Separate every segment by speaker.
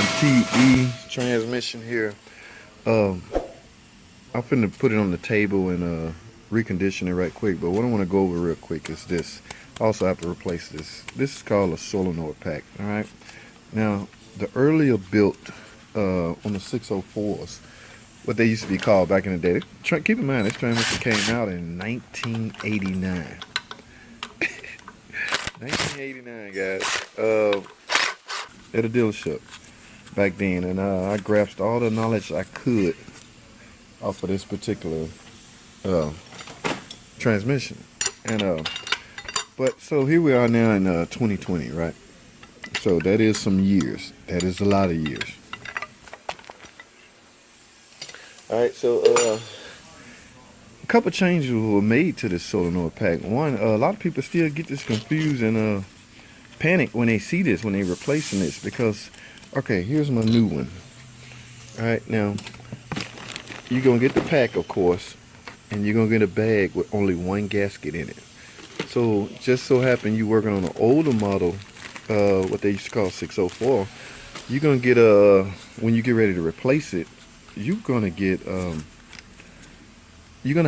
Speaker 1: 41TE transmission here. I'm finna put it on the table and recondition it right quick, but what I want to go over real quick is this. I also have to replace this. This is called a solenoid pack. All right. Now, the earlier built on the 604s, what they used to be called back in the day. Keep in mind, this transmission came out in 1989. 1989, guys. At a dealership back then, and I grasped all the knowledge I could off of this particular transmission. And but so here we are now in 2020, right? So that is some years. That is a lot of years. All right, so a couple changes were made to this solenoid pack. One, a lot of people still get this confused and panic when they see this, when they replacing this, because okay, here's my new one. All right, now you're gonna get the pack, of course, and you're gonna get a bag with only one gasket in it. So just so happen you working on an older model, what they used to call 604, you're gonna get when you get ready to replace it, you're gonna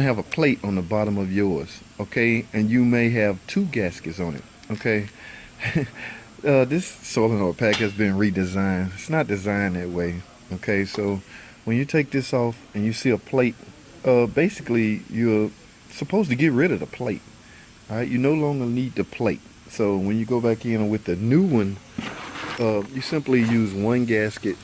Speaker 1: have a plate on the bottom of yours, okay, and you may have two gaskets on it, okay. This solenoid pack has been redesigned. It's not designed that way, okay. So when you take this off and you see a plate, basically you're supposed to get rid of the plate. All right, you no longer need the plate. So when you go back in with the new one, you simply use one gasket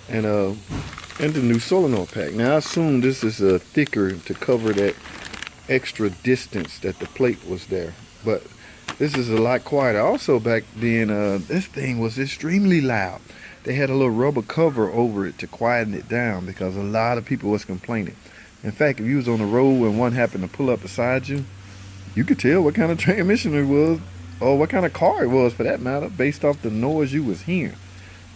Speaker 1: and the new solenoid pack. Now I assume this is thicker to cover that extra distance that the plate was there, but this is a lot quieter. Also back then, this thing was extremely loud. They had a little rubber cover over it to quieten it down because a lot of people was complaining. In fact, if you was on the road and one happened to pull up beside you, you could tell what kind of transmission it was, or what kind of car it was for that matter, based off the noise you was hearing.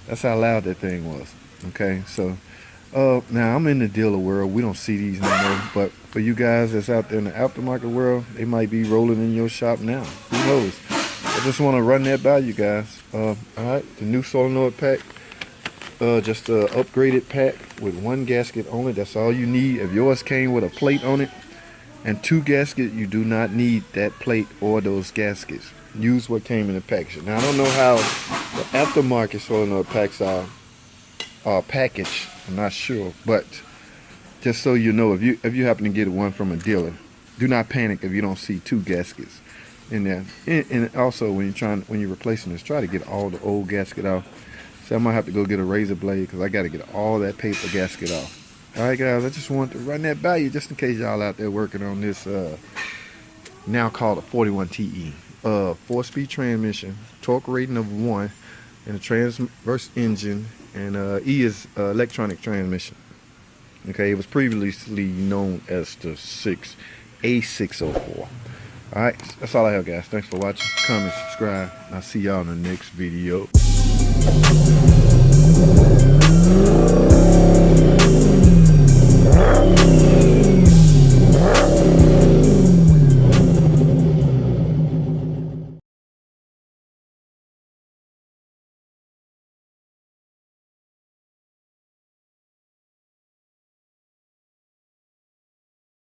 Speaker 1: That's how loud that thing was. Okay, so now I'm in the dealer world. We don't see these no more, but for you guys that's out there in the aftermarket world, they might be rolling in your shop now. Who knows? I just want to run that by you guys. All right, the new solenoid pack, just a upgraded pack with one gasket only. That's all you need. If yours came with a plate on it and two gaskets, you do not need that plate or those gaskets. Use what came in the package. Now I don't know how the aftermarket solenoid packs are packaged. I'm not sure, but just so you know, if you happen to get one from a dealer, do not panic if you don't see two gaskets in there. And also when you're replacing this, try to get all the old gasket off. So I might have to go get a razor blade because I got to get all that paper gasket off. All right, guys, I just wanted to run that by you just in case y'all out there working on this now called a 41TE 4-speed transmission, torque rating of 1, and a transverse engine, and E is electronic transmission. Okay, it was previously known as the A604. All right, that's all I have, guys. Thanks for watching. Comment, subscribe. I'll see y'all in the next video.